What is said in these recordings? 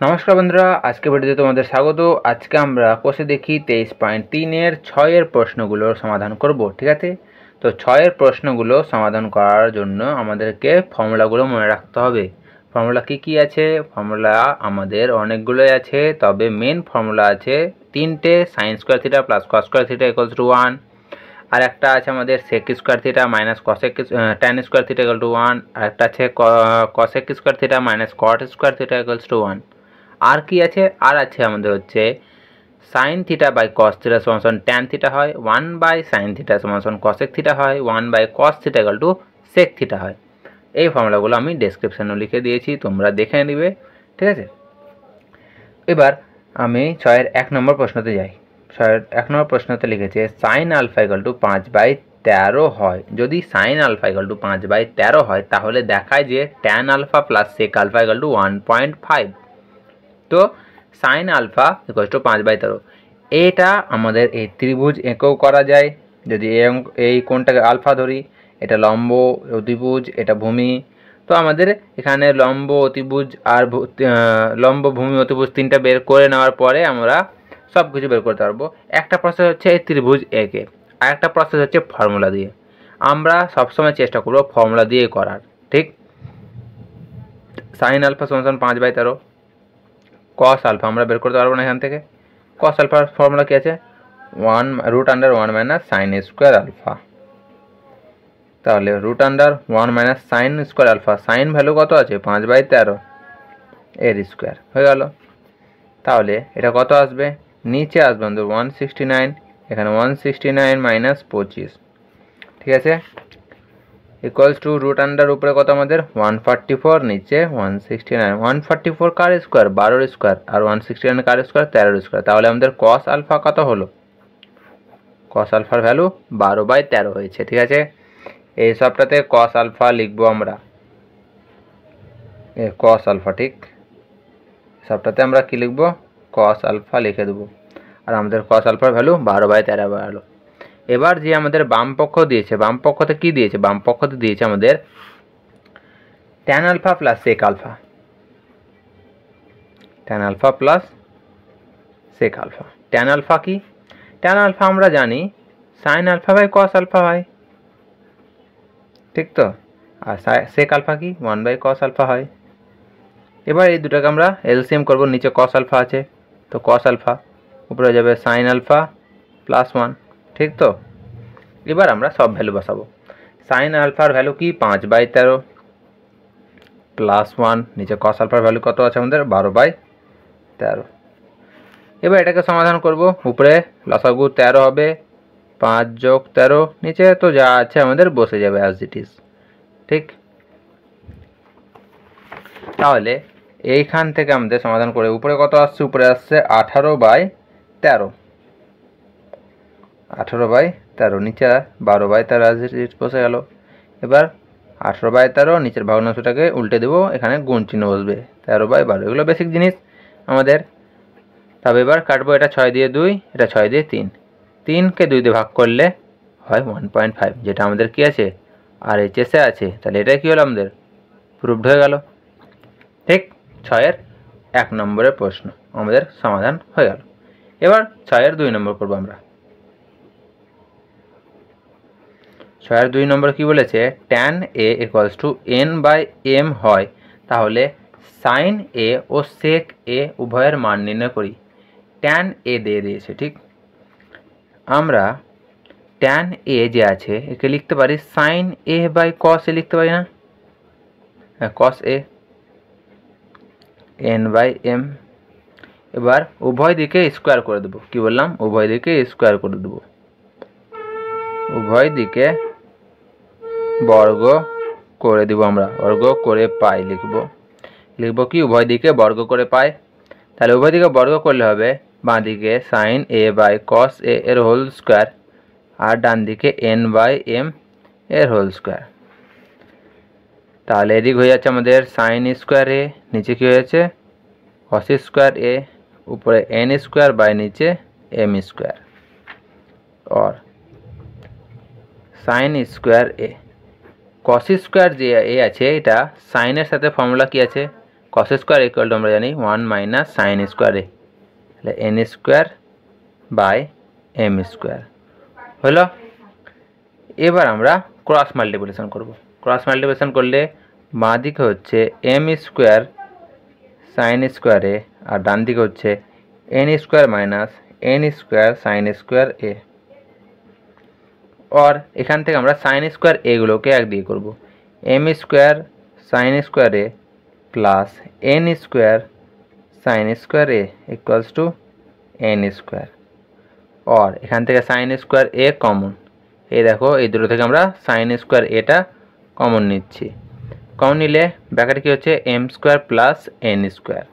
নমস্কার বন্ধুরা, আজকে ভিডিওতে তোমাদের স্বাগত। আজকে আমরা কোষে দেখি 23.3-এর 6-এর প্রশ্নগুলোর সমাধান করব। ঠিক আছে, তো 6-এর প্রশ্নগুলো সমাধান করার জন্য আমাদেরকে ফর্মুলাগুলো মনে রাখতে হবে। ফর্মুলা কি আছে? ফর্মুলা আমাদের অনেকগুলোই আছে, তবে মেন ফর্মুলা আছে তিনটে। Sine square theta plus cos square theta equals to 1, আর একটা আছে আমাদের sec square theta minus cosec tan square theta equal to 1, আর একটা আছে cosec square theta minus cot square theta equals to 1। আর কি আছে? আর আছে আমাদের হচ্ছে sine theta by cos theta সমান ট্যান থিটা হয়, 1 বাই সাইন থিটা সমান কসেক থিটা হয়, 1 by cos theta equal two sec theta হয়। এই ফর্মুলাগুলো আমি ডেসক্রিপশনে লিখে দিয়েছি, তোমরা দেখে নিবে। ঠিক আছে, এবার আমি 6-এর 1 নম্বর প্রশ্নতে যাই। 6-এর 1 নম্বর প্রশ্নতে লিখেছে সাইন আলফা ইকুয়াল টু 5/13 হয়। যদি সাইন আলফা ইকুয়াল টু 5/13 হয়, তাহলে দেখায় যে tan alpha plus sec alpha equal to 1.5। তো সাইন আলফা ইকুয়াল টু 5/13, এটা আমাদের এই ত্রিভুজ এঁকেও করা যায়। যদি এই কোণটাকে আলফা ধরি, এটা লম্ব অতিভুজ, এটা ভূমি। তো আমাদের এখানে লম্ব অতিভুজ আর লম্ব ভূমি অতিভুজ তিনটা বের করে নেওয়ার পরে আমরা সব কিছু বের করতে পারবো। একটা প্রসেস হচ্ছে এই ত্রিভুজ এঁকে, আর একটা প্রসেস হচ্ছে ফর্মুলা দিয়ে। আমরা সবসময় চেষ্টা করবো ফর্মুলা দিয়ে করার। ঠিক, সাইন আলফা সমান 5/13, কস আলফা আমরা বের করতে পারবো না এখান থেকে। কস আলফার ফর্মুলা কি আছে? 1√1 মাইনাস সাইন স্কোয়ার আলফা। তাহলে √1 minus sine square alpha, sine value কত আছে? 5/13 এর স্কোয়ার হয়ে গেল। তাহলে এটা কত আসবে? নিচে আসবে আমাদের 169, এখানে 169 মাইনাস 25। ঠিক আছে, ইকুয়ালস টু √, উপরে কত আমাদের 144, নিচে 169। 144 কার স্কোয়ার? 12 স্কোয়ার, আর 169 কার স্কোয়ার? 13 স্কোয়ার। তাহলে আমাদের কস আলফা কত হলো? কস আলফার ভ্যালু 12/13 হয়েছে। ঠিক আছে, এই সবটাতে কস আলফা লিখবো আমরা, কস আলফা। ঠিক, সবটাতে আমরা কি লিখবো? কস আলফা লিখে দেবো, আর আমাদের কস আলফার ভ্যালু 12/13 হলো। এবার যে আমাদের বাম পক্ষ দিয়েছে, বাম পক্ষতে কি দিয়েছে? বাম পক্ষতে দিয়েছে আমাদের tan alpha plus sec alpha. Tan alpha plus sec alpha. Tan alpha কি? ট্যান আলফা আমরা জানি sine alpha by cos alpha হয়। ঠিক তো, আর সেক আলফা কি? 1/cos আলফা হয়। এবার এই দুটাকে আমরা এলসিএম করবো। নিচে কস আলফা আছে, তো কস আলফা, উপরে যাবে সাইন আলফা প্লাস 1। ঠিক তো, এবার আমরা সব ভ্যালু বসাবো। সাইন আলফার ভ্যালু কি? 5/13 প্লাস 1, নিচে কস আলফার ভ্যালু কত আছে আমাদের? 12/13। এবার এটাকে সমাধান করব। উপরে লসাগু 13 হবে, 5 যোগ 13, নিচে তো যা আছে আমাদের বসে যাবে অ্যাজ ইট ইজ। ঠিক, তাহলে এইখান থেকে আমাদের সমাধান করে উপরে কত আসছে? উপরে আসছে 18/13। 18/13, নিচে 12/13 অ্যাজ ইট ইজ বসে গেল। এবার 18/13 নিচের ভগ্নাংশটাকে উল্টে দেবো, এখানে গুণ চিহ্ন বসবে, 13/12। এগুলো বেসিক জিনিস আমাদের। তবে এবার কাটবো, এটা 6 দিয়ে 2, এটা 6 দিয়ে 3। 3কে 2 দিয়ে ভাগ করলে হয় 1.5, যেটা আমাদের কি আছে? আর এইচএসে আছে। তাহলে এটা কি হলো? আমাদের প্রুভড হয়ে গেল। ঠিক, 6-এর 1 নম্বরের প্রশ্ন আমাদের সমাধান হয়ে গেল। এবার 6-এর 2 নম্বর করবো আমরা। 6-এর 2 নম্বর কি বলেছে? Tan A equals two n/m হয়, তাহলে সাইন এ ও সেক এ উভয়ের মান নির্ণয় করি। ট্যান এ দিয়ে দিয়েছে। ঠিক, আমরা ট্যান এ যে আছে একে লিখতে পারি সাইন এ বাই কস এ লিখতে পারি না? হ্যাঁ, কস এ n/m। এবার উভয় দিকে স্কোয়ার করে দেবো। কি বললাম? উভয় দিকে স্কোয়ার করে দেবো। উভয় দিকে বর্গ করে দিব আমরা, বর্গ করে পাই লিখবো। লিখবো কি? উভয় দিকে বর্গ করে পাই। তাহলে উভয় দিকে বর্গ করলে হবে বাঁ দিকে সাইন এ বাই কস এ এর হোল স্কোয়ার, আর ডান দিকে n/m এর হোল স্কোয়ার। তাহলে এদিক হয়ে যাচ্ছে আমাদের সাইন স্কোয়ার এ, নিচে কি হয়েছে? কস স্কোয়ার এ, উপরে n স্কোয়ার বাই নিচে m স্কোয়ার, और সাইন স্কোয়ার এ। কস স্কোয়ার যে এ আছে, এটা সাইনের সাথে ফর্মুলা কি আছে? কস স্কোয়ার ইকুয়াল টু আমরা জানি 1 মাইনাস সাইন স্কোয়ার এ, তাহলে N square by M square হলো। এবার আমরা ক্রস মাল্টিপ্লিকেশন করব। ক্রস মাল্টিপ্লিকেশন করলে বাঁ দিকে হচ্ছে M square sine square A আর ডান দিকে হচ্ছে N square minus N square sine square A. और এখান থেকে আমরা সাইন স্কোয়ার এগুলোকে এক দিয়ে করব। M square sine square A plus N square sine square A equals to N square. और এখান থেকে সাইন স্কোয়ার এ কমন, এই দেখো এই দুটো থেকে আমরা সাইন স্কোয়ার এটা কমন নিচ্ছি। কমন নিলে ব্র্যাকেটে কী হচ্ছে M square plus N square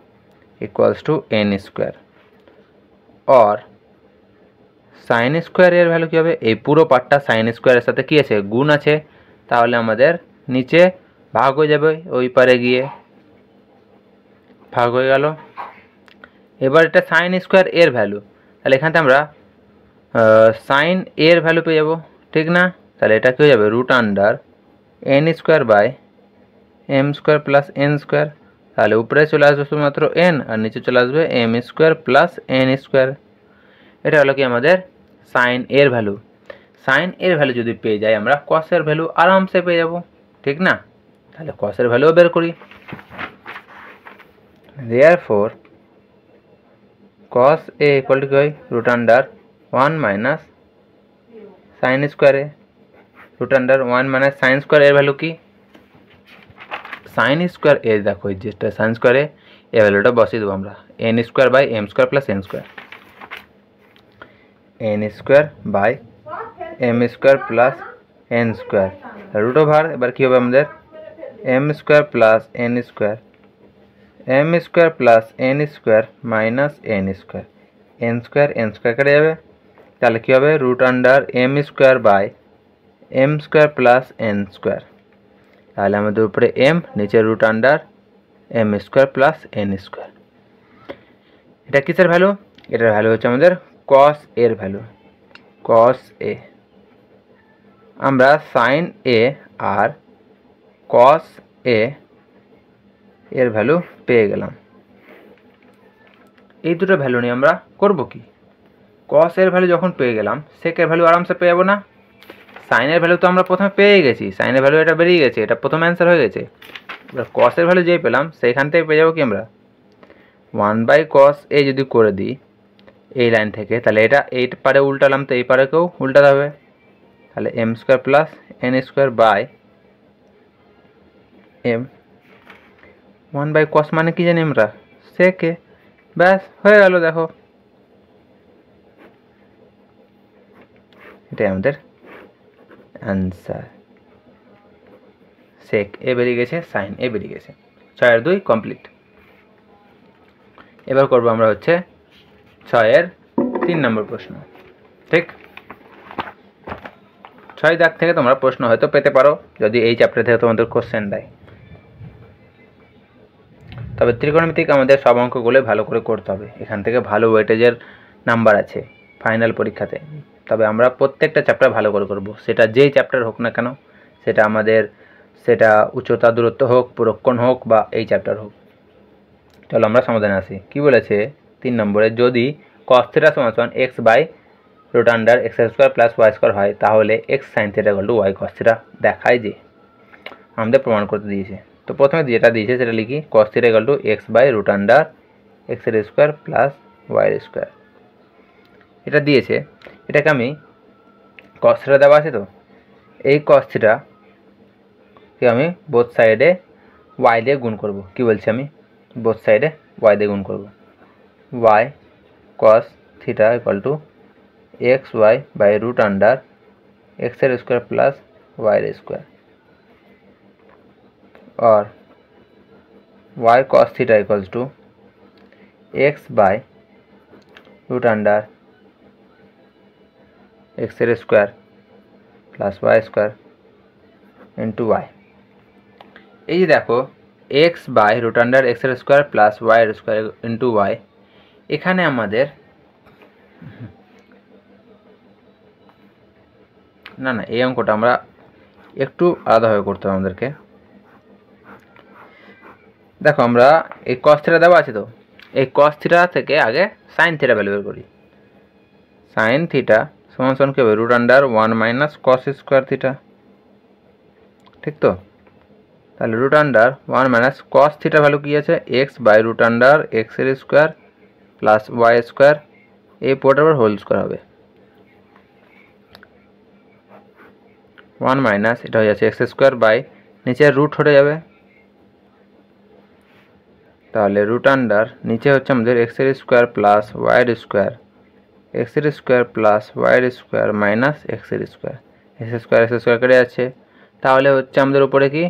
equals to N square. और সাইন স্কোয়ার এর ভ্যালু কী হবে, এই পুরো পার্টটা সাইন স্কোয়ারের সাথে কী আছে গুণ আছে, তাহলে আমাদের নিচে ভাগ হয়ে যাবে, ওই পারে গিয়ে ভাগ হয়ে গেল। এবার এটা সাইন স্কোয়ার এর ভ্যালু, তাহলে এখান থেকে আমরা সাইন এর ভ্যালু পেয়ে যাবো, ঠিক না? তাহলে এটা কী হয়ে যাবে root under N square by M square plus N square. তাহলে উপরে চলে আসবে শুধুমাত্র এন আর নিচে চলে আসবে M square plus N square. এটা হলো কি আমাদের সাইন এর ভ্যালু। সাইন এর ভ্যালু যদি পেয়ে যাই আমরা কসের ভ্যালু আরামসে পেয়ে যাব, ঠিক না? তাহলে কসের ভ্যালুও বের করি। Therefore cos a equal to কি হয় root under 1 minus sine square A. Root under 1 minus sine square এর ভ্যালু কি সাইন স্কোয়ার এ, দেখো যেটা সাইন স্কোয়ারে এর ভ্যালুটা বসিয়ে দেবো আমরা N square by M square plus N square, N square by M square plus N square root over. এবার কী হবে আমাদের M square plus N square, M square plus N square minus N square, N square কেটে যাবে। তাহলে কী হবে root under M square by M square plus N square. তাহলে আমাদের উপরে এম নিচে root under M square plus N square. এটা কিসের ভ্যালু? এটার ভ্যালু হচ্ছে আমাদের কস এর ভ্যালু। কস এ আমরা সাইন এ আর কস এ এর ভ্যালু পেয়ে গেলাম। এই দুটো ভ্যালু নিয়ে আমরা করব কি, কস এর ভ্যালু যখন পেয়ে গেলাম সেকের ভ্যালু আরামসে পেয়ে যাবো না? সাইনের ভ্যালু তো আমরা প্রথমে পেয়ে গেছি, সাইনের ভ্যালু এটা বেরিয়ে গেছে, এটা প্রথম অ্যান্সার হয়ে গেছে। এবার কসের ভ্যালু যেই পেলাম সেইখান থেকে পেয়ে যাবো কি আমরা 1 বাই কস এ যদি করে দিই এই লাইন থেকে, তাহলে এটা এই পারে উল্টালাম তো এই পারেকেও উল্টাতে হবে। তাহলে M square plus N square by M 1 by cos মানে কি জানি আমরা সেকে, ব্যাস হয়ে গেল। দেখো এটাই আমাদের অ্যান্সার, সেক এ বেরিয়ে গেছে, সাইন এ বেরিয়ে গেছে। 6 এর 2 কমপ্লিট। এবার করবো আমরা হচ্ছে 6 এর 3 নম্বর প্রশ্ন। ঠিক 6 দাগ থেকে তোমরা প্রশ্ন হয়তো পেতে পারো যদি এই চ্যাপ্টার থেকে তোমাদের কোশ্চেন দেয়। তবে ত্রিকোণমিতিক আমাদের সব অঙ্কগুলো ভালো করে করতে হবে, এখান থেকে ভালো ওয়েটেজের নাম্বার আছে ফাইনাল পরীক্ষাতে। তবে আমরা প্রত্যেকটা চ্যাপ্টার ভালো করে করব, সেটা যেই চ্যাপ্টার হোক না কেন, সেটা উচ্চতা দূরত্ব হোক, পুরক্ষণ হোক বা এই চ্যাপ্টার হোক। চলো আমরা সমাধানে আসি। কি বলেছে 3 নম্বরে, যদি cos θ সমান X by root under X square plus Y square হয় তাহলে X sine theta equal to Y cos theta দেখায় যে, আমাদের প্রমাণ করতে দিয়েছে। তো প্রথমে যেটা দিয়েছে সেটা লিখি cos θ equal to X by root under এক্সের স্কোয়ার প্লাস ওয়াইয়ের স্কোয়ার। এটা দিয়েছে, এটাকে আমি cos θ দেওয়া আছে তো এই cos θকে আমি বোথ সাইডে ওয়াই দিয়ে গুণ করব। কি বলছি আমি বোথ সাইডে ওয়াই দিয়ে গুণ করব। Y cos θ equal to X Y by root under X square plus Y square और Y cos theta equals to X by root under X square plus Y square into Y. ये देखो X by root under X square plus Y square into Y, एखाने आमादेर না না এই অঙ্কটা আমরা একটু আলাদাভাবে করতে হবে আমাদেরকে। দেখো আমরা এই cos থিটা দেওয়া আছে, তো এই cos থিটা থেকে আগে sin থিটা ভ্যালু বের করি। sin থিটা সমান সমান কি হবে, root under 1 minus cos square theta, ঠিক তো? তাহলে root under 1 minus cos theta value কি আছে, x by root under x এর স্কোয়ার প্লাস y স্কোয়ার, এই পুরোটার হোল স্কোয়ার হবে 1 মাইনাস এটা হয়ে যাচ্ছে x স্কোয়ার বাই নিচে রুট হয়ে যাবে, তাহলে রুট আন্ডার নিচে হচ্ছে আমাদের x এর স্কোয়ার প্লাস y এর স্কোয়ার, x এর স্কোয়ার প্লাস y এর স্কোয়ার মাইনাস x এর স্কোয়ার, x স্কোয়ার কেটে যাচ্ছে, তাহলে হচ্ছে আমাদের উপরে কি,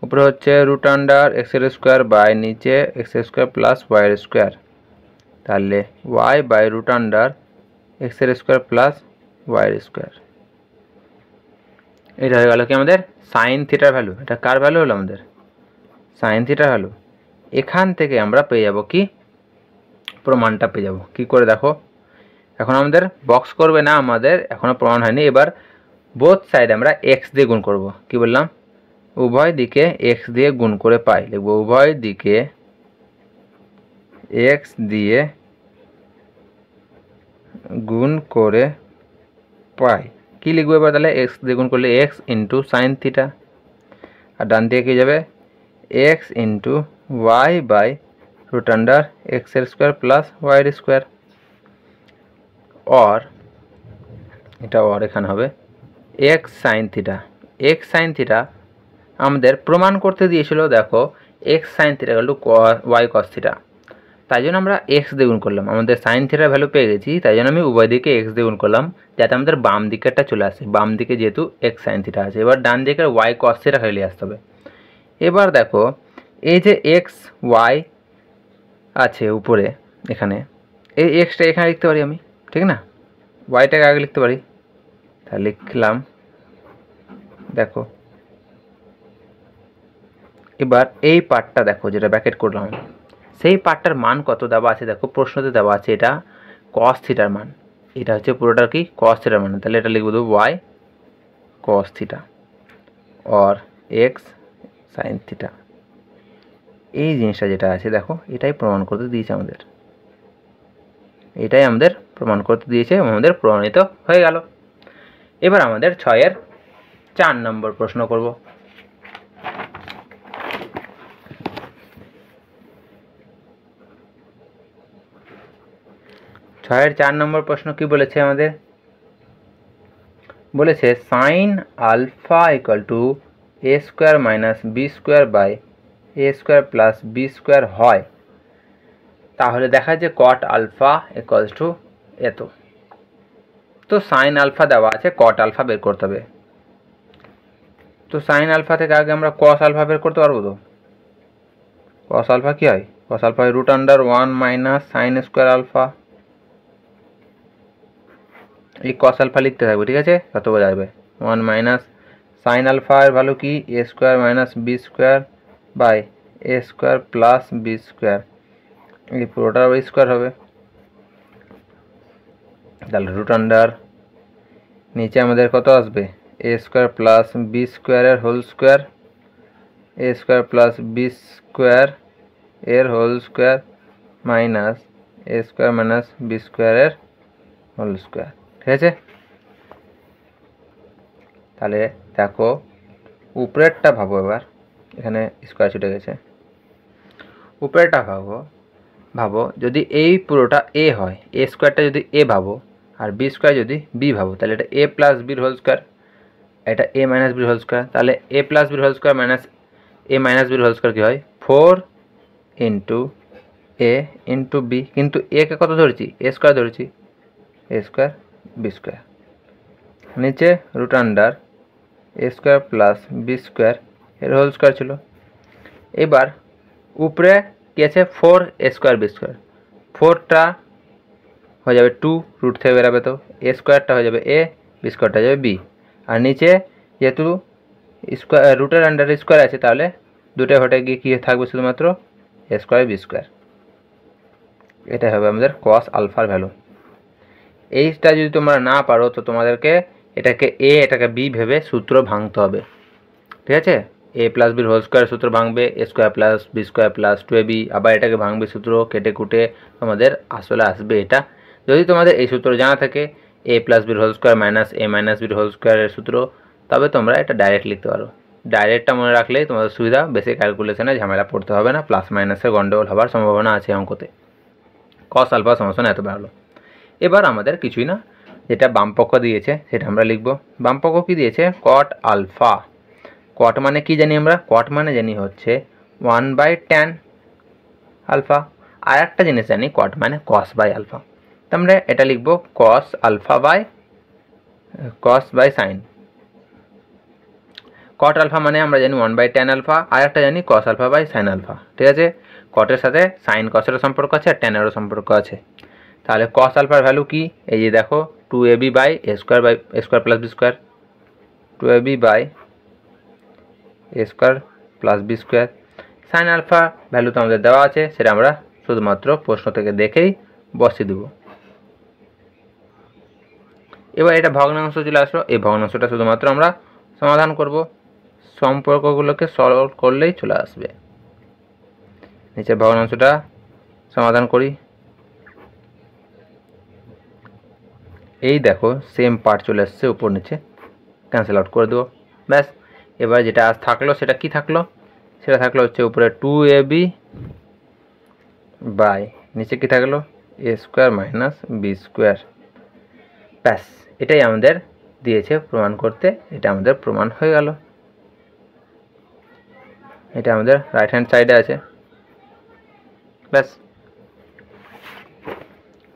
উপরে হচ্ছে রুট আন্ডার x এর স্কোয়ার বাই নিচে x স্কোয়ার প্লাস y এর স্কোয়ার, তাহলে y by root under x এর স্কোয়ার প্লাস y এর স্কোয়ার। এটা হয়ে গেল কি আমাদের সাইন থিটার ভ্যালু। এটা কার ভ্যালু হলো, আমাদের সাইন থিটার ভ্যালু। এখান থেকে আমরা পেয়ে যাব কি, প্রমাণটা পেয়ে যাব। কি করে দেখো, এখন আমাদের বক্স করবে না, আমাদের এখনো প্রমাণ হয়নি। এবার বোথ সাইড আমরা x দিয়ে গুণ করব। কি বললাম, উভয় দিকে x দিয়ে গুণ করে পাই, লিখবো উভয় দিকে x দিয়ে গুণ করে পাই। কি লিখবো এবার, তাহলে x দিয়ে গুণ করলে x ইন্টু সাইন থিটা, আর ডান দিকে কি যাবে x into Y by root under X এর স্কোয়ার প্লাস ওয়াই এর স্কোয়ার, অর এটা অর এখানে হবে x sine theta. x sine theta আমাদের প্রমাণ করতে দিয়েছিল, দেখো x সাইন থিটা গেল y cos থিটা, তাই জন্য আমরা x দিয়ে গুণ করলাম। আমাদের সাইন থিটার ভ্যালু পেয়ে গেছি, তাই জন্য আমি উভয় দিকে x দিয়ে গুণ করলাম, যাতে আমাদের বাম দিকেরটা চলে আসে। বাম দিকে যেহেতু x সাইন থিটা আছে, এবার ডান দিকের y cos থিটা খালি আসতে হবে। এবার দেখো এই যে x y আছে উপরে, এখানে এই এক্সটা এখানে লিখতে পারি আমি, ঠিক না? ওয়াইটাকে আগে লিখতে পারি, তাহলে লিখলাম। দেখো এবার এই পার্টটা দেখো, যেটা ব্র্যাকেট করলাম, সেই পার্টটার মান কত দেওয়া আছে, দেখো প্রশ্নতে দেওয়া আছে এটা cos থিটার মান। এটা হচ্ছে পুরোটা কি cos থিটার মান, তাহলে এটা লিখবো y cos theta or x sin theta. এই জিনিসটা যেটা আছে দেখো, এটাই প্রমাণ করতে দিয়েছে আমাদের, এটাই আমাদের প্রমাণ করতে দিয়েছে, আমাদের প্রমাণিত হয়ে গেল। এবার আমাদের 6-এর 4 নম্বর প্রশ্ন করব। ছয়ের 4 নম্বর প্রশ্ন কি বলেছে আমাদের, বলেছে sine alpha equal to A square minus B square by A square plus B square হয়, তাহলে দেখা যায় কট আলফা ইকুয়ালস টু এত। তো সাইন আলফা দেওয়া আছে, কট আলফা বের করতে হবে। তো সাইন আলফা থেকে আগে আমরা কস আলফা বের করতে পারবো। তো কস আলফা কি হয়, কস আলফা হয় root under 1 minus sine square alpha. এই কস আলফা লিখতে থাকবে, ঠিক আছে, কত বোঝা যাবে 1 মাইনাস সাইন আলফা এর ভ্যালু কি A square minus B square by A square plus B square, এই পুরোটার স্কোয়ার হবে। তাহলে রুট আন্ডার নিচে আমাদের কত আসবে এ স্কোয়ার প্লাস বি স্কোয়ারের হোল স্কোয়ার, এ স্কোয়ার প্লাস বি স্কোয়ার এর হোল স্কোয়ার মাইনাস এ স্কোয়ার মাইনাস বি স্কোয়ারের হোল স্কোয়ার, ঠিক আছে। তাহলে দেখো উপরেরটা ভাবো, এবার এখানে স্কোয়ার ছুটে গেছে, উপরেরটা ভাবো যদি এই পুরোটা এ হয়, এ স্কোয়ারটা যদি এ ভাবো আর বি স্কোয়ার যদি বি ভাবো, তাহলে এটা এ প্লাস বির হোল স্কোয়ার, এটা এ মাইনাস বির হোল স্কোয়ার। তাহলে এ প্লাস বির হোল স্কোয়ার মাইনাস এ মাইনাস বির হোল স্কোয়ার কী হয় 4 ইন্টু এ ইন্টু বি, কিন্তু এ কে কত ধরেছি এ স্কোয়ার ধরেছি, এ স্কোয়ার বি স্কোয়ার, নিচে রুট আন্ডার এ স্কোয়ার প্লাস বি স্কোয়ার এর হোল স্কোয়ার ছিল। এবার উপরে কি আছে 4 এ স্কোয়ার বি স্কোয়ার, 4টা হয়ে যাবে 2 রুট থেকে বেরাবে, তো এ স্কোয়ারটা হয়ে যাবে এ, বি স্কোয়ারটা হয়ে যাবে বি, আর নিচে যেহেতু স্কোয়ার রুটের আন্ডারে স্কোয়ার আছে, তাহলে দুটো হটে গিয়ে কী থাকবে শুধুমাত্র এ স্কোয়ার বি স্কোয়ার। এটাই হবে আমাদের কস আলফার ভ্যালু। এইটা যদি তোমরা না পারো, তো তোমাদেরকে এটাকে এ এটাকে বি ভেবে সূত্র ভাঙতে হবে, ঠিক আছে। এ প্লাস বির হোল স্কোয়ার সূত্র ভাঙবে A square plus B square plus 2ab, আবার এটাকে ভাঙবে সূত্র কেটে কুটে তোমাদের আসলে আসবে এটা। যদি তোমাদের এই সূত্র জানা থাকে এ প্লাস বির হোল স্কোয়ার মাইনাস এ মাইনাস বির হোল স্কোয়ারের সূত্র, তবে তোমরা এটা ডাইরেক্ট লিখতে পারো। ডাইরেক্টটা মনে রাখলেই তোমাদের সুবিধা, বেশি ক্যালকুলেশনে ঝামেলা পড়তে হবে না, প্লাস মাইনাসের গন্ডগোল হওয়ার সম্ভাবনা আছে অঙ্কতে। কস আলফা সমান এত বেরোলো। এবার আমাদের কিছুই না, যেটা বামপক্ষ দিয়েছে সেটা আমরা লিখব। বামপক্ষ কি দিয়েছে? কট আলফা। কট মানে কি জানি আমরা? কট মানে জানি হচ্ছে 1/tan আলফা। আর একটা জিনিস জানি, কট মানে কস বাই আলফা। তো আমরা এটা লিখব cos alpha by cos by sine. Cot alpha মানে আমরা জানি 1/tan আলফা, আর একটা জানি cos alpha by sine alpha. ঠিক আছে, কটের সাথে সাইন কসেরও সম্পর্ক আছে আর ট্যানেরও সম্পর্ক আছে। তাহলে কস আলফার ভ্যালু কি? এই যে দেখো 2ab by A square plus B square, 2ab by A square plus B square. Sine alpha value তো আমাদের দেওয়া আছে, সেটা আমরা শুধুমাত্র প্রশ্ন থেকে দেখেই বসিয়ে দেবো। এবার এটা ভগ্নাংশ চলে আসলো, এই ভগ্নাংশটা শুধুমাত্র আমরা সমাধান করব, সম্পর্কগুলোকে সলভ করলেই চলে আসবে। নিচে ভগ্নাংশটা সমাধান করি। এই দেখো সেম পার্ট চলে আসছে, উপর নিচে ক্যান্সেল আউট করে দেবো, ব্যাস। এবার যেটা আজ থাকলো সেটা কি থাকলো? সেটা থাকলো হচ্ছে উপরে 2ab বাই নিচে কি থাকলো এ স্কোয়ার মাইনাস বি স্কোয়ার, ব্যাস। এটাই আমাদের দিয়েছে প্রমাণ করতে, এটা আমাদের প্রমাণ হয়ে গেল। এটা আমাদের রাইট হ্যান্ড সাইডে আছে, ব্যাস।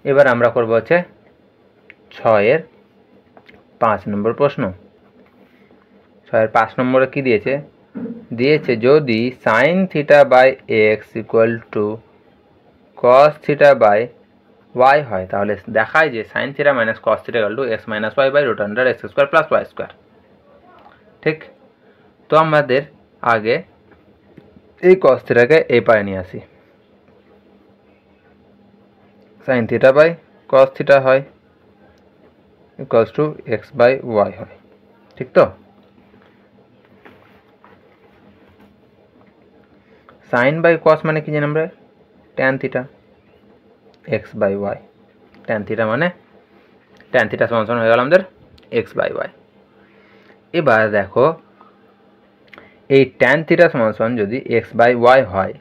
এবার আমরা করব হচ্ছে 6-এর 5 নম্বর প্রশ্ন। 6-এর 5 নম্বরে কি দিয়েছে? দিয়েছে যদি sine theta by X equal to cos theta by Y হয়, তাহলে দেখায় যে sine theta minus cos theta equal to X minus Y by root under X square plus Y square. ঠিক, তো আমাদের আগে এই কস থিটাকে এই পায়ে নিয়ে আসি। Sine theta by cos theta হয় equals to X by Y হয়, ঠিক তো? সাইন বাই কস মানে কি জানি আমরা? Tan theta, X by Y. Tan theta মানে ট্যান থিটা সমান সমান হয়ে গেল আমাদের এক্স বাই ওয়াই। এবার দেখো এই ট্যান থিটা সমান সমান যদি এক্স বাই ওয়াই হয়,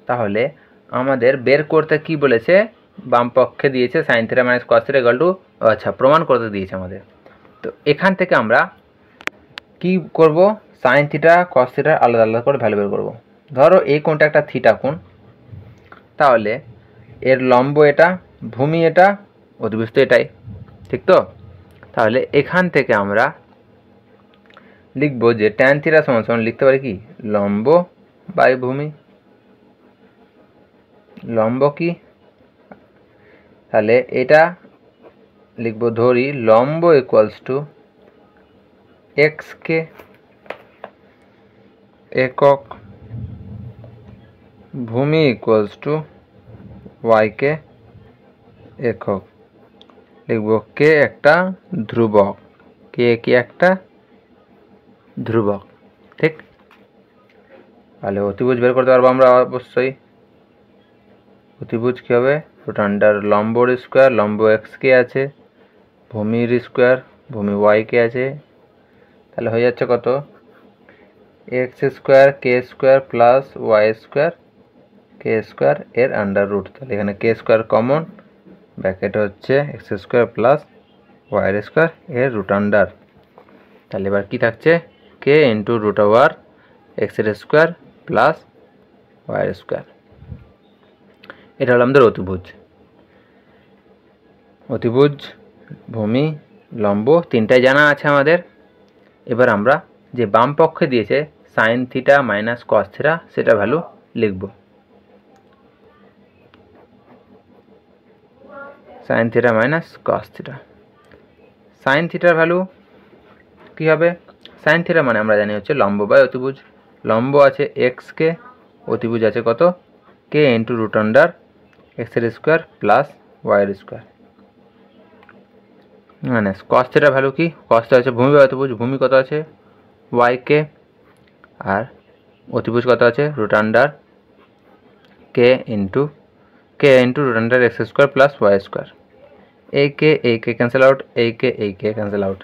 তাহলে আমাদের বের করতে কি বলেছে? বাম পক্ষে দিয়েছে sine theta minus cos theta equal two, আচ্ছা প্রমাণ করতে দিয়েছে আমাদের। তো এখান থেকে আমরা কি করব? সাইন থিটা কস থিটা আলাদা আলাদা করে ভ্যালু বের করবো। ধরো এই কোণটা একটা থিটা কোণ, তাহলে এর লম্ব এটা, ভূমি এটা, অতিভুজ তো এটাই, ঠিক তো? তাহলে এখান থেকে আমরা লিখব যে ট্যান থিটা সমান সমান লিখতে পারি কি? লম্ব বাই ভূমি। লম্ব কি? তাহলে এটা লিখব, ধরি লম্ব ইকুয়ালস টু এক্স কে একক, ভূমি ইকুয়ালস টু ওয়াই কে একক। লিখব কে একটা ধ্রুবক, কে কি একটা ধ্রুবক, ঠিক? তাহলে অতিভুজ বের করতে পারবো আমরা অবশ্যই। অতিভুজ কী হবে? রুট আন্ডার লম্বর স্কোয়ার, লম্ব এক্স কে আছে, ভূমির স্কোয়ার, ভূমি ওয়াই কে আছে, তাহলে হয়ে যাচ্ছে কত? X square K square plus Y square K square এর আন্ডার রুট। তাহলে এখানে কে স্কোয়ার কমন, ব্র্যাকেট হচ্ছে X square plus Y square এর রুট আন্ডার। তাহলে এবার কী থাকছে? কে ইন্টু রুট ওভার এক্সের স্কোয়ার প্লাস ওয়াই স্কোয়ার। এটা হলো আমাদের অতিভুজ। অতিভুজ, ভূমি, লম্ব তিনটাই জানা আছে আমাদের। এবার আমরা যে বাম পক্ষে দিয়েছে sine theta minus cos theta, সেটা ভ্যালু লিখব। Sine theta minus cos theta, sine থিটার ভ্যালু কী হবে? সাইন থিটা মানে আমরা জানি হচ্ছে লম্ব বাই অতিভুজ। লম্ব আছে এক্স কে, অতিভুজ আছে কত? কে ইন্টু রুট আন্ডার এক্সের স্কোয়ার প্লাস ওয়াইয়ের স্কোয়ার। মানে কস থিটার ভ্যালু কি? কস থিটা আছে ভূমি বাই অতিভুজ, ভূমি কত আছে? ওয়াই কে, আর অতিভুজ কত আছে রুট আন্ডার কে into root under X square plus Y square. এই কে ক্যান্সেল আউট, এই কে ক্যান্সেল আউট,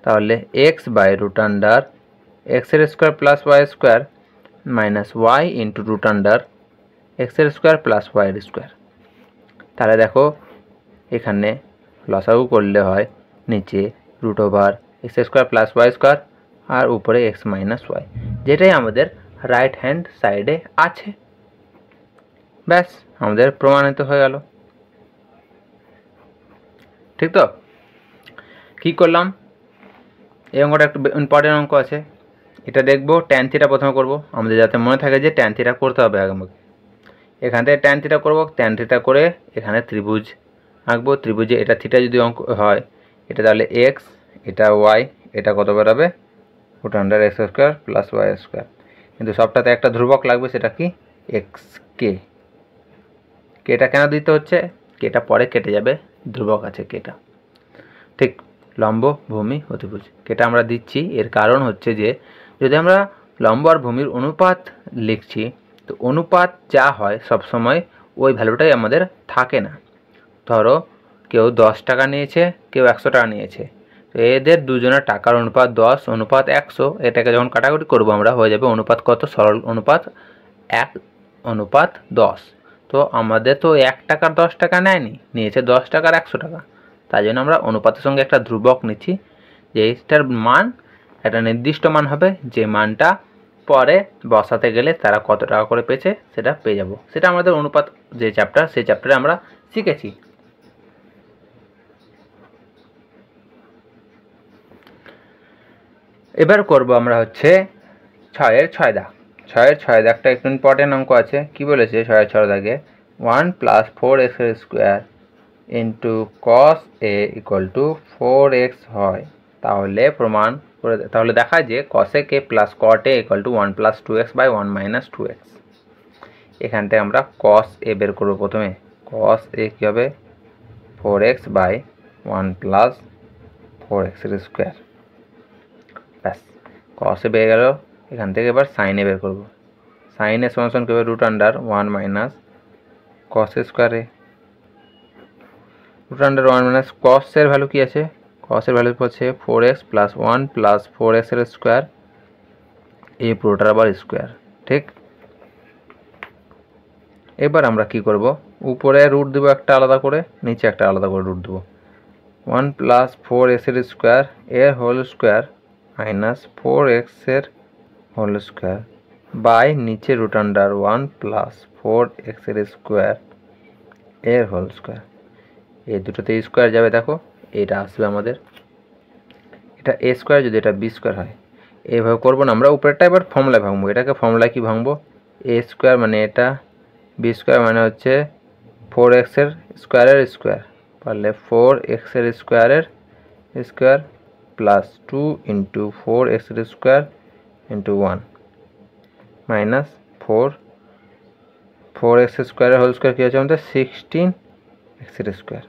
তাহলে এক্স বাই রুট আন্ডার এক্সের square plus Y square minus Y into root under এক্সের স্কোয়ার প্লাস ওয়াইয়ের স্কোয়ার। তাহলে দেখো এখানে লসাগু করলে হয় নিচে root over X square plus Y square আর উপরে এক্স মাইনাস ওয়াই, যেটাই আমাদের রাইট হ্যান্ড সাইডে আছে। ব্যাস আমাদের প্রমাণিত হয়ে গেল। ঠিক তো? কী করলাম, এই অঙ্কটা একটু ইম্পর্টেন্ট অঙ্ক আছে, এটা দেখবো। ট্যান থিটা প্রথমে করবো, আমাদের যাতে মনে থাকে যে ট্যান থিটা করতে হবে আগে। এখান থেকে ট্যান থিটা করবো, ট্যান থিটা করে এখানে ত্রিভুজ আঁকবো। ত্রিভুজে এটা থিটা যদি অঙ্ক হয়, এটা তাহলে এক্স, এটা ওয়াই, এটা কত বেরোবে root under X square plus Y square. কিন্তু সবটাতে একটা ধ্রুবক লাগবে, সেটা কি এক্স কে। কেটা কেন দিতে হচ্ছে, কেটা পরে কেটে যাবে, ধ্রুবক আছে কেটা। ঠিক, লম্ব ভূমি অতিভুজ কেটা আমরা দিচ্ছি, এর কারণ হচ্ছে যে যদি আমরা লম্ব আর ভূমির অনুপাত লিখছি, তো অনুপাত যা হয় সবসময় ওই ভ্যালুটাই আমাদের থাকে না। ধরো কেউ 10 টাকা নিয়েছে, কেউ 100 টাকা নিয়েছে, তো এদের দুজনের টাকার অনুপাত 10 অনুপাত 100। এটাকে যখন কাটাকুটি করবো আমরা, হয়ে যাবে অনুপাত কত, সরল অনুপাত 1 অনুপাত 10। তো আমাদের তো 1 টাকার 10 টাকা নেয়নি, নিয়েছে 10 টাকার 100 টাকা। তাই জন্য আমরা অনুপাতের সঙ্গে একটা ধ্রুবক নিচ্ছি, যে এইটার মান একটা নির্দিষ্ট মান হবে, যে মানটা পরে বসাতে গেলে তারা কত টাকা করে পেয়েছে সেটা পেয়ে যাব। সেটা আমাদের অনুপাত যে চ্যাপ্টার, সেই চ্যাপ্টারে আমরা শিখেছি। এবার করব আমরা হচ্ছে 6-এর 6 দাগ। 6-এর 6 দাগটা একটু ইম্পর্টেন্ট অঙ্ক আছে। কি বলেছে 6-এর 6 দাগে 1 plus 4x square into cos A equal to 4x হয়। তাহলে প্রমাণ করে, তাহলে দেখায় যে কস এ কে plus cot A equal to 1 plus 2x by 1 minus 2x। এখান থেকে আমরা কস এ বের করবো প্রথমে। কস এ কী হবে 4x by 1 plus 4x square. ব্যাস কস এ বের গেল। এখান থেকে এবার সাইন এ বের করবো। সাইন এ সমান কী হবে root under 1 minus cos square A. Root under 1 minus cos এর ভ্যালু কী আছে, কস এর ভ্যালু হচ্ছে 4x প্লাস 1 প্লাস 4x এর স্কোয়ার, এই পুরোটার আবার স্কোয়ার। ঠিক, এবার আমরা কি করব, উপরে রুট দেবো একটা আলাদা করে, নিচে একটা আলাদা করে রুট দেবো। 1 প্লাস 4x এর স্কোয়ার এর হোল স্কোয়ার মাইনাস 4x এর হোল স্কোয়ার বাই নিচে রুট আন্ডার 1 প্লাস 4x এর স্কোয়ার এর হোল স্কোয়ার। এই দুটোতে স্কোয়ার যাবে, দেখো এটা আসবে আমাদের, এটা এ স্কোয়ার যদি এটা বি স্কোয়ার হয়। এইভাবে করবো না আমরা, উপরেরটা এবার ফর্মুলায় ভাঙবো। এটাকে ফর্মুলায় কি ভাঙবো, এ স্কোয়ার মানে এটা, বি স্কোয়ার মানে হচ্ছে 4x এর স্কোয়ারের স্কোয়ার, পারলে 4x এর স্কোয়ারের স্কোয়ার প্লাস 2 ইন্টু 4x এর স্কোয়ার ইন্টু 1 মাইনাস 4x স্কোয়ারের হোল স্কোয়ার কী হচ্ছে আমাদের 16x এর স্কোয়ার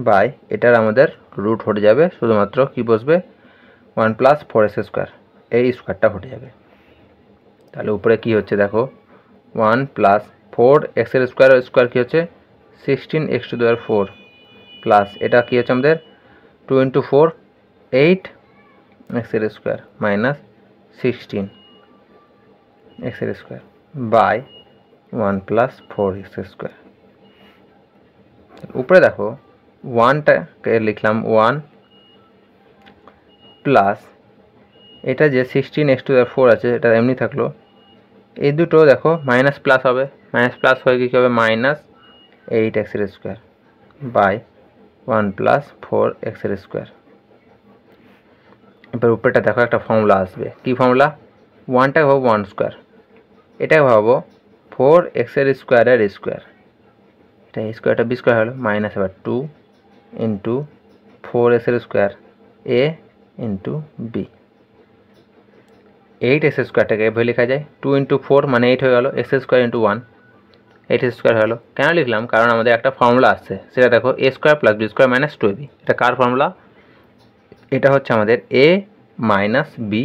বাই এটার আমাদের রুট হটে যাবে, শুধুমাত্র কি বসবে 1 প্লাস 4x স্কোয়ার, এই স্কোয়ারটা হটে যাবে। তাহলে উপরে কি হচ্ছে দেখো 1 প্লাস 4x এর স্কোয়ার কী হচ্ছে 16x to the power 4 plus এটা কী হচ্ছে আমাদের 2 ইন্টু 4 8x এর স্কোয়ার মাইনাস 16x এর square by 1 plus 4x square. উপরে দেখো 1টাকে লিখলাম 1 প্লাস এটা যে 16x টু দি পাওয়ার 4 আছে, এটা এমনি থাকলো। এই দুটো দেখো মাইনাস প্লাস হবে, মাইনাস প্লাস হয়ে কী হবে মাইনাস 8x এর স্কোয়ার বাই 1 প্লাস 4x এর স্কোয়ার। এবার উপরেটা দেখো একটা ফর্মুলা আসবে, কি ফর্মুলা, 1টাকে ভাবো 1 স্কোয়ার, এটাকে ভাবো 4x এর স্কোয়ারের স্কোয়ার, এটা স্কোয়ারটা বি স্কোয়ার হলো মাইনাস এবার 2 ইন্টু 4x এর স্কোয়ার এ ইন্টু বি। 8x স্কোয়ারটাকে এভাবে লেখা যায়, 2 ইন্টু 4 মানে 8 হয়ে গেল, x square into 1 8x square হলো। কেন লিখলাম, কারণ আমাদের একটা ফর্মুলা আসছে, সেটা দেখো a square plus B square minus 2ab। এটা কার ফর্মুলা, এটা হচ্ছে আমাদের a মাইনাস বি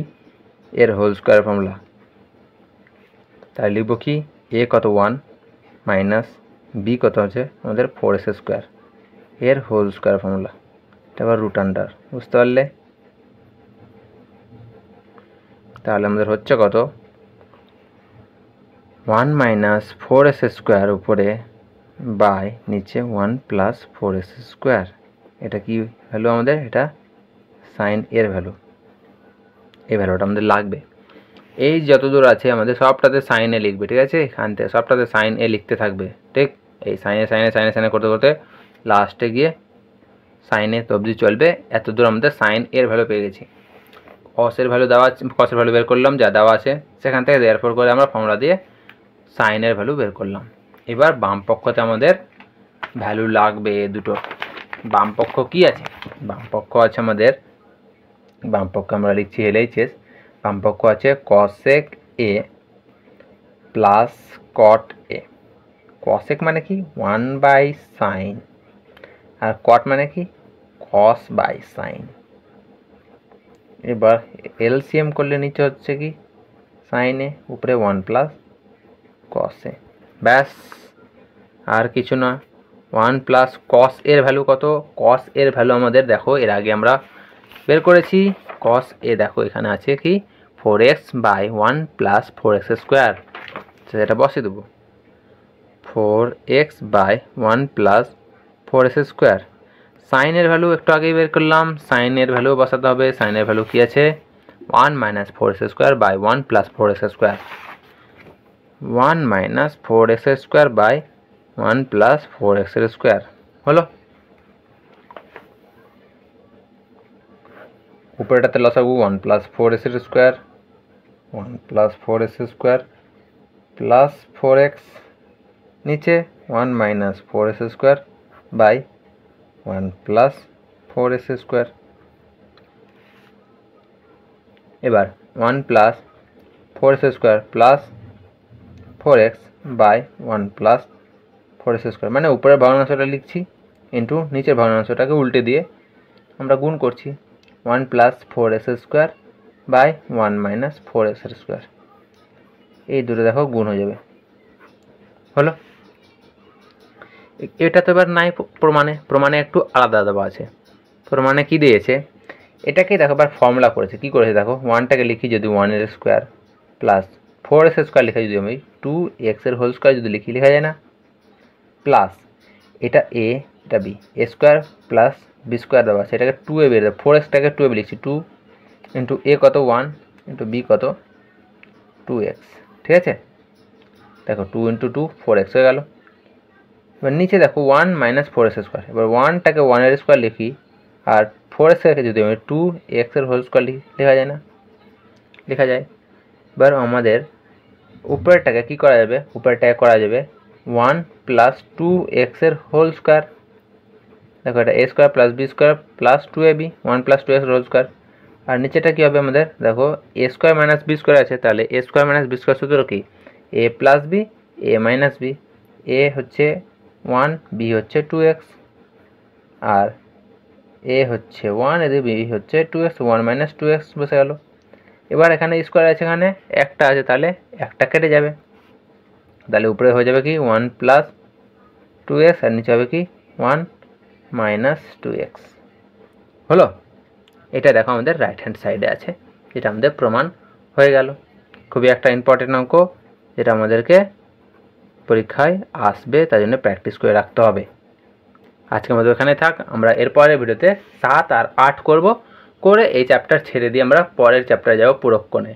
এর হোল স্কোয়ার ফর্মুলা। তাই লিখব কি এ কত 1 মাইনাস বি কত হচ্ছে আমাদের 4s স্কোয়ার এর হোল স্কোয়ার ফর্মুলা। এটা আবার রুট আন্ডার, বুঝতে পারলে? তাহলে আমাদের হচ্ছে কত 1 মাইনাস 4s স্কোয়ার উপরে বাই নিচে 1 প্লাস 4s স্কোয়ার। এটা কি ভ্যালু আমাদের? এটা সাইন এর ভ্যালু। এই ভ্যালুটা আমাদের লাগবে। এই যত দূর আছে আমাদের সবটাতে সাইন এ লিখবে, ঠিক আছে? এখান থেকে সবটাতে সাইন এ লিখতে থাকবে, ঠিক? এই সাইনে সাইনে সাইনে সাইনে করতে করতে লাস্টে গিয়ে সাইনে তো অবধি চলবে। এত দূর আমাদের সাইন এর ভ্যালু পেয়ে গেছি। কসের ভ্যালু দেওয়া আছে, কসের ভ্যালু বের করলাম যা দেওয়া আছে সেখান থেকে দেয়ারফর করে আমরা ফর্মুলা দিয়ে সাইনের ভ্যালু বের করলাম। এবার বাম পক্ষতে আমাদের ভ্যালু লাগবে দুটো। বাম পক্ষ কী আছে? বাম পক্ষ আছে আমাদের, বাম পক্ষ আমরা লিখছি LHS। বাম পক্ষ আছে কসেক এ প্লাস কট এ। কসেক মানে কি 1 বাই সাইন, আর কট মানে কি কস বাই সাইন। এবার এলসিএম করলে নিচে হচ্ছে কি সাইনে, উপরে 1 প্লাস কসে। ব্যাস, আর কিছু না। 1 প্লাস কস এর ভ্যালু কত? কস এর ভ্যালু আমাদের দেখো এর আগে আমরা বের করেছি। কস এ দেখো এখানে আছে কি 4x by 1 plus 4x square. সেটা বসিয়ে দেবো 4x by 1 plus 4x square. সাইনের ভ্যালু একটু আগেই বের করলাম, সাইনের ভ্যালু বসাতে হবে। সাইনের ভ্যালু কি আছে 1 minus 4x square by 1 plus 4x square. 1 minus 4x square by 1 plus 4x square হলো। উপরেটাতে লসাগু 1 plus 4x square, 1 plus 4x square plus 4x, নিচে 1 minus 4x square by 1 plus 4x square. এবার 1 plus 4x square plus 4x by 1 plus 4x square, মানে উপরের ভগ্নাংশটা লিখছি into নিচের ভগ্নাংশটাকে উল্টে দিয়ে আমরা গুণ করছি 1 plus 4x square by 1 minus 4x square. এই দুটো দেখো গুণ হয়ে যাবে, হলো। এটা তো এবার নাই প্রমাণে, প্রমাণে একটু আলাদা দেওয়া আছে। প্রমাণে কি দিয়েছে এটাকেই দেখো এবার ফর্মুলা করেছে। কি করেছে দেখো, 1টাকে লিখি যদি 1 এর স্কোয়ার প্লাস 4x স্কোয়ার লিখে যদি আমি 2x এর হোল স্কোয়ার যদি লিখি, লেখা যায় না? প্লাস এটা এ এটা বি, এ স্কোয়ার প্লাস বি স্কোয়ার দেওয়া আছে, এটাকে 2 এ বের দেবো। 4xটাকে 2 এ লিখছি, 2 ইন্টু এ কত 1 ইন্টু বি কত 2x, ঠিক আছে? দেখো 2 ইন্টু 2 4x হয়ে গেল। এবার নিচে দেখো 1 মাইনাস 4x স্কোয়ার। এবার 1টাকে 1 এর স্কোয়ার লিখি, আর 4xটাকে যদি আমি 2x এর হোল স্কোয়ার লিখি, লেখা যায় না? লেখা যায়। এবার আমাদের উপরেরটাকে কী করা যাবে? উপরেরটাকে করা যাবে 1 প্লাস 2x এর হোল স্কোয়ার। দেখো এটা a square plus B square plus 2ab, 1 plus 2x whole square. আর নিচেটা কী হবে আমাদের? দেখো a square minus B square আছে, তাহলে a square minus B square সূত্র কি a plus B a minus B. a হচ্ছে 1, b হচ্ছে 2x, আর a হচ্ছে 1 এদের b হচ্ছে 2x, 1 মাইনাস 2x বসে গেল। এবার এখানে স্কোয়ার আছে, এখানে একটা আছে, তাহলে একটা কেটে যাবে। তাহলে উপরে হয়ে যাবে কি 1 প্লাস 2x, আর নিচে হবে কি 1 মাইনাস 2x, হলো। এটা দেখো আমাদের রাইট হ্যান্ড সাইডে আছে, যেটা আমাদের প্রমাণ হয়ে গেল। খুবই একটা ইম্পর্টেন্ট অঙ্ক, যেটা আমাদেরকে পরীক্ষায় আসবে, তার জন্য প্র্যাকটিস করে রাখতে হবে। আজকে আমাদের ওখানে থাক, আমরা এরপরের ভিডিওতে 7 আর 8 করব, করে এই চ্যাপ্টার ছেড়ে দিয়ে আমরা পরের চ্যাপ্টারে যাব পুরক্ষণে।